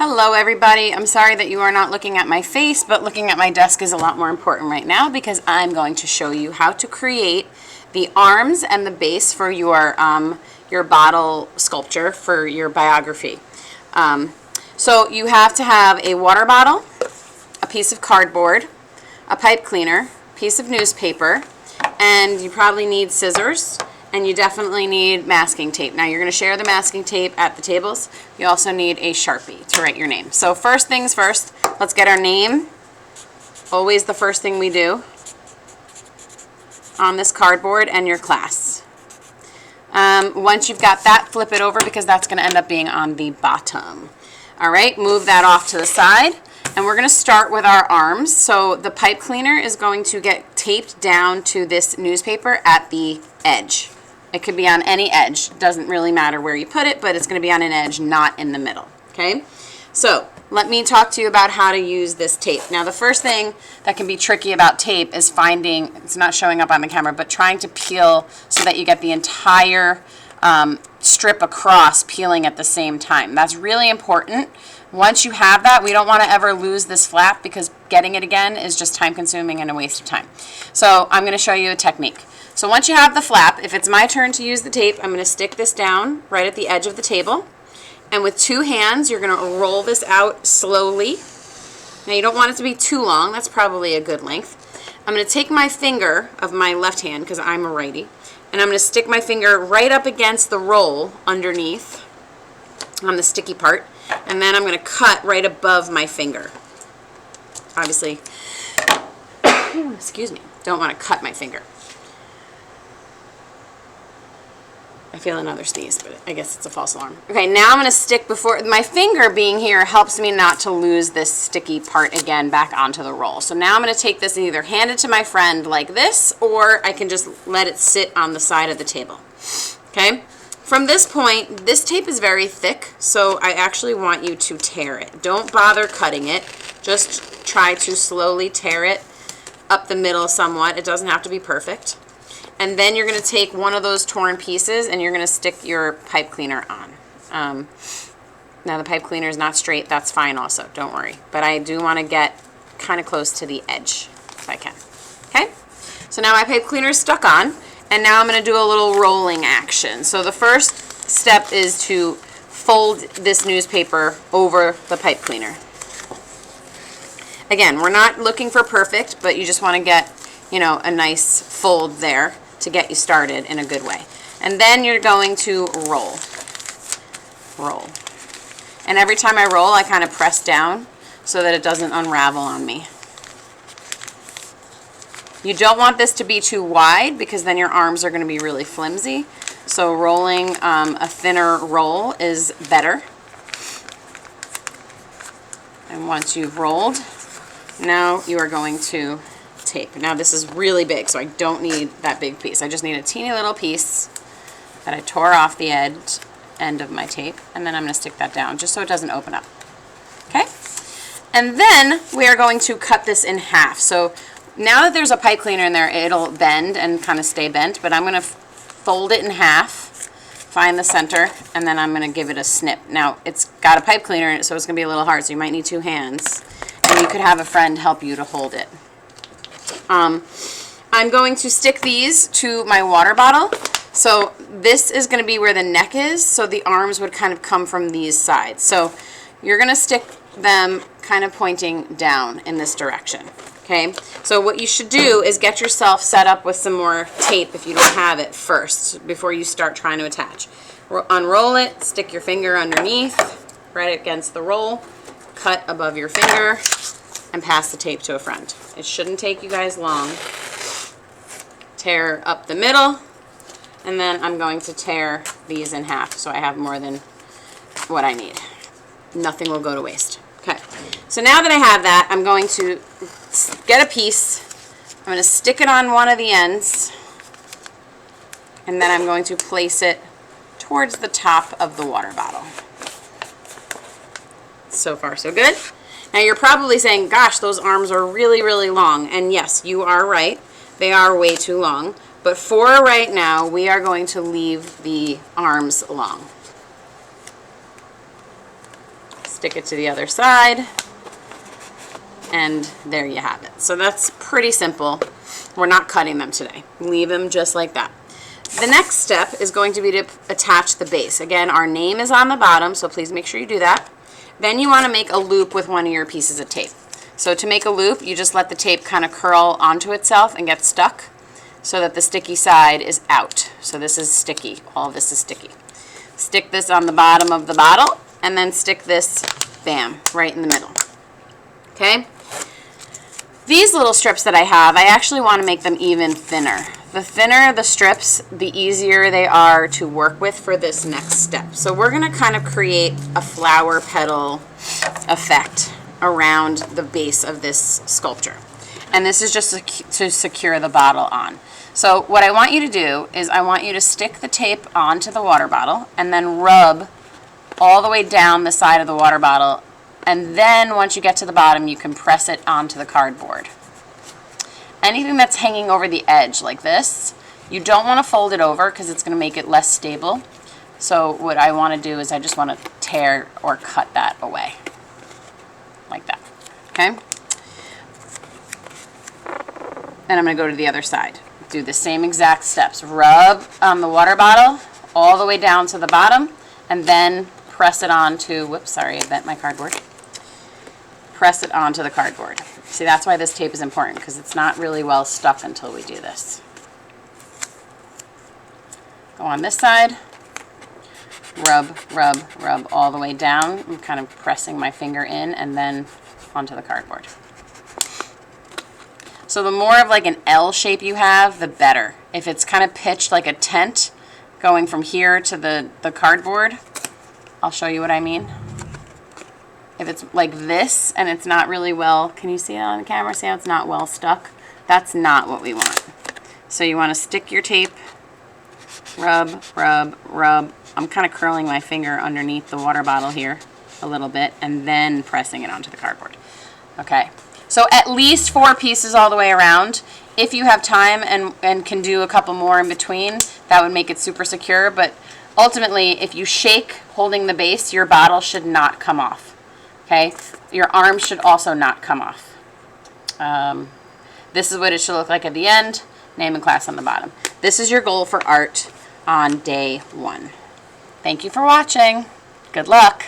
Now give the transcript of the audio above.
Hello everybody. I'm sorry that you are not looking at my face, but looking at my desk is a lot more important right now because I'm going to show you how to create the arms and the base for your bottle sculpture for your biography. So you have to have a water bottle, a piece of cardboard, a pipe cleaner, piece of newspaper, and you probably need scissors. And you definitely need masking tape. Now you're going to share the masking tape at the tables. You also need a Sharpie to write your name. So first things first, let's get our name. Always the first thing we do on this cardboard and your class. Once you've got that, flip it over because that's going to end up being on the bottom. All right, move that off to the side. And we're going to start with our arms. So the pipe cleaner is going to get taped down to this newspaper at the edge. It could be on any edge. Doesn't really matter where you put it, but it's going to be on an edge, not in the middle. Okay? So let me talk to you about how to use this tape. Now the first thing that can be tricky about tape is finding, it's not showing up on the camera, but trying to peel so that you get the entire strip across peeling at the same time. That's really important. Once you have that, we don't want to ever lose this flap because getting it again is just time consuming and a waste of time. So I'm going to show you a technique. So once you have the flap, if it's my turn to use the tape, I'm going to stick this down right at the edge of the table. And with two hands, you're going to roll this out slowly. Now you don't want it to be too long. That's probably a good length. I'm going to take my finger of my left hand, because I'm a righty, and I'm going to stick my finger right up against the roll underneath on the sticky part. And then I'm going to cut right above my finger. Obviously, excuse me, don't want to cut my finger. I feel another sneeze, but I guess it's a false alarm. Okay, now I'm going to stick before, my finger being here helps me not to lose this sticky part again back onto the roll. So now I'm going to take this and either hand it to my friend like this, or I can just let it sit on the side of the table. Okay? From this point, this tape is very thick, so I actually want you to tear it. Don't bother cutting it. Just try to slowly tear it up the middle somewhat. It doesn't have to be perfect. And then you're going to take one of those torn pieces and you're going to stick your pipe cleaner on. Now the pipe cleaner is not straight. That's fine also. Don't worry. But I do want to get kind of close to the edge if I can. Okay? So now my pipe cleaner is stuck on. And now I'm going to do a little rolling action. So the first step is to fold this newspaper over the pipe cleaner. Again, we're not looking for perfect, but you just want to get, you know, a nice fold there to get you started in a good way. And then you're going to roll. Roll. And every time I roll, I kind of press down so that it doesn't unravel on me. You don't want this to be too wide because then your arms are going to be really flimsy. So rolling a thinner roll is better. And once you've rolled, now you are going to tape. Now this is really big, so I don't need that big piece. I just need a teeny little piece that I tore off the end of my tape, and then I'm going to stick that down just so it doesn't open up. Okay? And then we are going to cut this in half. So now that there's a pipe cleaner in there, it'll bend and kind of stay bent, but I'm going to fold it in half, find the center, and then I'm going to give it a snip. Now, it's got a pipe cleaner in it, so it's going to be a little hard, so you might need two hands, and you could have a friend help you to hold it. I'm going to stick these to my water bottle. So this is going to be where the neck is, so the arms would kind of come from these sides. So you're going to stick them kind of pointing down in this direction. Okay, so what you should do is get yourself set up with some more tape if you don't have it first before you start trying to attach. Unroll it, stick your finger underneath, right against the roll, cut above your finger, and pass the tape to a friend. It shouldn't take you guys long. Tear up the middle, and then I'm going to tear these in half so I have more than what I need. Nothing will go to waste. Okay, so now that I have that, I'm going to get a piece. I'm going to stick it on one of the ends, and then I'm going to place it towards the top of the water bottle. So far, so good. Now you're probably saying, gosh, those arms are really, really long. And yes, you are right. They are way too long. But for right now, we are going to leave the arms long. stick it to the other side, and there you have it. So that's pretty simple. We're not cutting them today. Leave them just like that. The next step is going to be to attach the base. Again, our name is on the bottom, so please make sure you do that. Then you want to make a loop with one of your pieces of tape. So to make a loop, you just let the tape kind of curl onto itself and get stuck so that the sticky side is out. So this is sticky. All of this is sticky. Stick this on the bottom of the bottle, and then stick this, bam, right in the middle. Okay? These little strips that I have, I actually want to make them even thinner. The thinner the strips, the easier they are to work with for this next step. So we're going to kind of create a flower petal effect around the base of this sculpture. And this is just to secure the bottle on. So what I want you to do is I want you to stick the tape onto the water bottle and then rub all the way down the side of the water bottle. And then once you get to the bottom, you can press it onto the cardboard. Anything that's hanging over the edge like this, you don't want to fold it over because it's going to make it less stable. So what I want to do is I just want to tear or cut that away. Like that. Okay? And I'm going to go to the other side. Do the same exact steps. Rub on the water bottle all the way down to the bottom, and then press it onto, whoops, sorry, I bent my cardboard. Press it onto the cardboard. See, that's why this tape is important, because it's not really well stuck until we do this. Go on this side. Rub, rub, rub all the way down. I'm kind of pressing my finger in and then onto the cardboard. So the more of like an L shape you have, the better. If it's kind of pitched like a tent going from here to the cardboard, I'll show you what I mean. If it's like this and it's not really well, can you see it on the camera? See how it's not well stuck? That's not what we want. So you want to stick your tape, rub, rub, rub. I'm kind of curling my finger underneath the water bottle here a little bit and then pressing it onto the cardboard. Okay, so at least 4 pieces all the way around. If you have time and can do a couple more in between, that would make it super secure. But ultimately, if you shake holding the base, your bottle should not come off. Okay, your arm should also not come off. This is what it should look like at the end. Name and class on the bottom. This is your goal for art on day 1. Thank you for watching. Good luck.